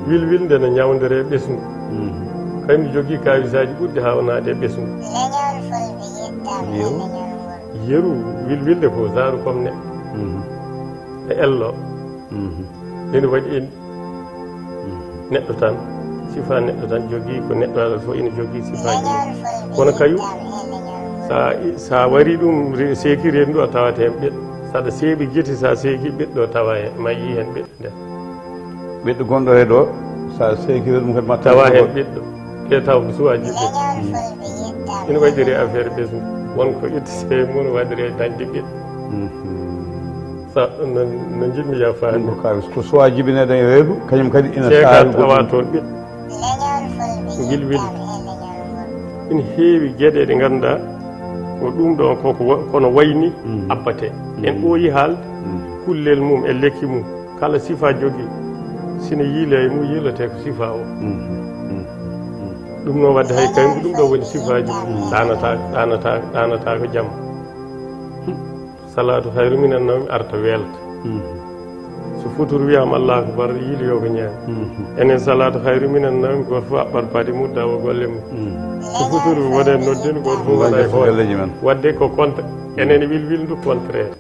wilwil nde no ñawdere ɓesgu kaymi jogui kawisaji ɓurɗi hawnade e ɓesgu yeru wilwilde ko zaru comme e ello ene waɗi en neɗɗo tan sifa neɗɗo tan jogui ko neɗɗo aɗa fof ene jogui sifaji mum kono kayu sa wari ɗum seekiri hen ɗo a tawata hen ɓeɗɗo saɗa seeɓi gueti sa seeki ɓeɗɗo tawa hen ma yi hen ɓeɗɗo nden ɓeɗɗo gonɗo e ɗo sa seekiri ɗum kadi ma tawa hen ɓeɗɗo te taw ko suwaji ɓe ina waɗiri affaire ɓesgu wonko ittete mum waɗire dañde ɓeɗɗo no jiɗmi yafaani ko suwa jibinede e reedu kañum kadi ina ceegal tawa toon ɓiɗɗo wilwilde ina heewi gueɗe ɗe ngannduɗaa ko ɗum ɗon koko kono wayni abbate en ɓooyi haalde kullel mum e lekki mum kala sifa jogii sina yiile e mum yiilete ko sifa o ɗum noon wadde hay kañum ɗum ɗo woni sifaji mum ɗanata ko jamma salatu hayru minan nawmi arta welta so futuru wiyama allahu akbar yiili yo ko ñaami enen salatu hayru minan nawmi goto fof aɓɓat paade mudda o golle mum so futuru waɗen noddin goto fof waɗa e hoore wadde ko contre enen wilwilndu contraire